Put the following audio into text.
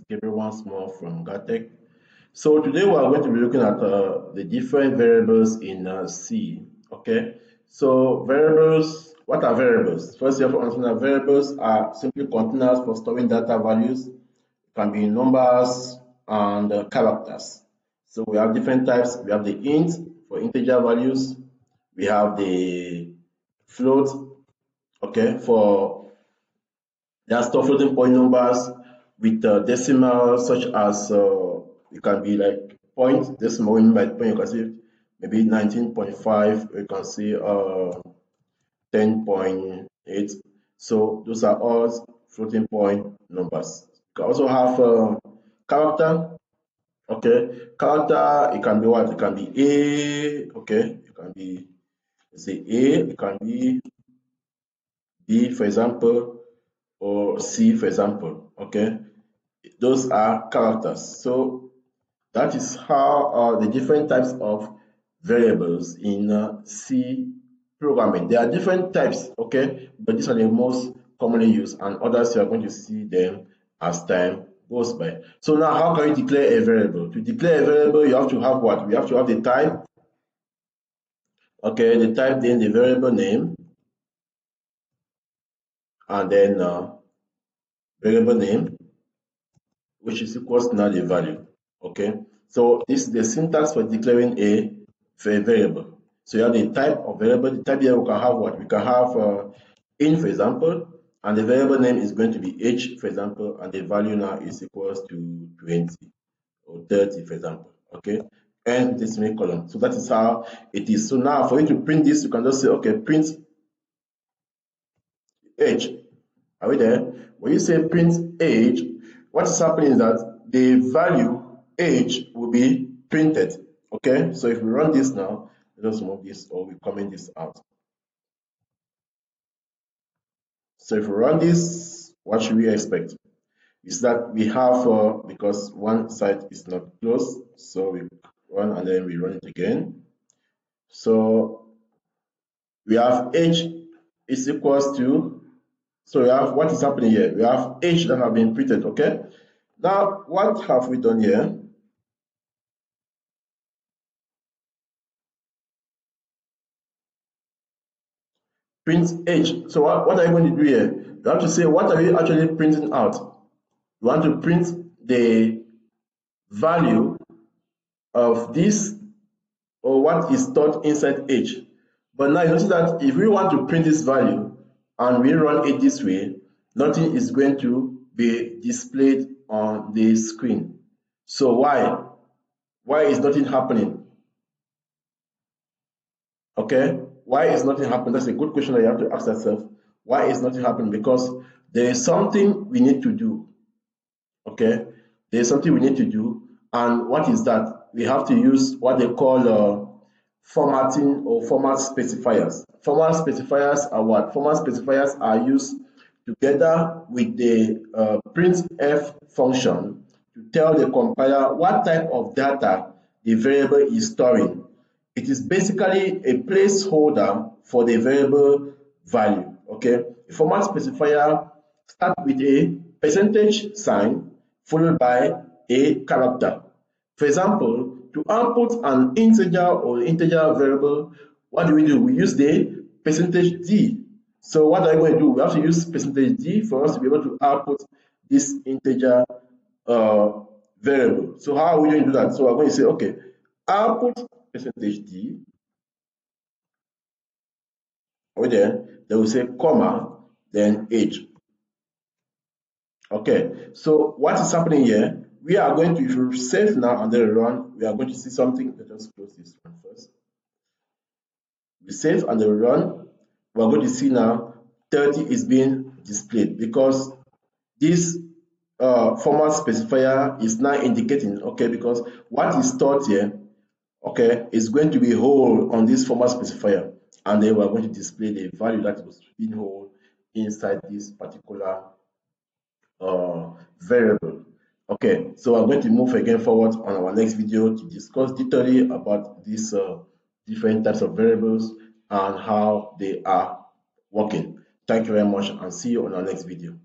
Gabriel once more from GATEC. So today we are going to be looking at the different variables in C. Okay, so variables, what are variables? First, you have to understand that variables are simply containers for storing data values. It can be numbers and characters. So we have different types. We have the int for integer values. We have the float, okay, for there are store floating point numbers with decimal, such as it can be like point decimal. When by point, you can see maybe 19.5. You can see 10.8. So those are all floating point numbers. You can also have character. Okay, character. It can be what? It can be A. Okay, it can be, let's say, A. It can be B, for example, or C, for example. Okay, those are characters. So that is how the different types of variables in C programming. There are different types, okay, but these are the most commonly used, and others you are going to see them as time goes by. So now, how can you declare a variable? To declare a variable, you have to have what? We have to have the type, okay, the type, then the variable name, and then variable name, which is equals to now the value. Okay, so this is the syntax for declaring a variable. So you have the type of variable. The type here we can have what? We can have int, for example, and the variable name is going to be h, for example, and the value now is equals to 20 or 30, for example. Okay, and this semicolon. So that is how it is. So now for you to print this, you can just say, okay, print h. Are we there? When you say print age, what is happening is that the value age will be printed. Okay, so if we run this now, let us move this or we comment this out. So if we run this, what should we expect? Is that we have, because one side is not closed, so we run and then we run it again. So we have age is equals to, so we have, what is happening here? We have age that have been printed, okay? Now, what have we done here? Print age. So what are you going to do here? You have to say, what are you actually printing out? You want to print the value of this, or what is stored inside age. But now you notice that if we want to print this value and we run it this way, nothing is going to be displayed on the screen. So why? Why is nothing happening? Okay, why is nothing happening? That's a good question that you have to ask yourself. Why is nothing happening? Because there is something we need to do. Okay, there is something we need to do, and what is that? We have to use what they call formatting or format specifiers. Format specifiers are what? Format specifiers are used together with the printf function to tell the compiler what type of data the variable is storing. It is basically a placeholder for the variable value. Okay, a format specifier starts with a percentage sign followed by a character. For example, to output an integer or integer variable, what do? We use the percentage %d. So what are we going to do? We have to use percentage %d for us to be able to output this integer variable. So how are we going to do that? So we're going to say, okay, output percentage %d. Over there, they will say comma, then age. Okay, so what is happening here? We are going to, if we save now and then run, we are going to see something. Let us close this one first. We save and then run. We are going to see now 30 is being displayed because this format specifier is now indicating, okay, because what is stored here, okay, is going to be whole on this format specifier, and then we are going to display the value that was being whole inside this particular variable. Okay, so I'm going to move again forward on our next video to discuss detailing about these different types of variables and how they are working. Thank you very much and see you on our next video.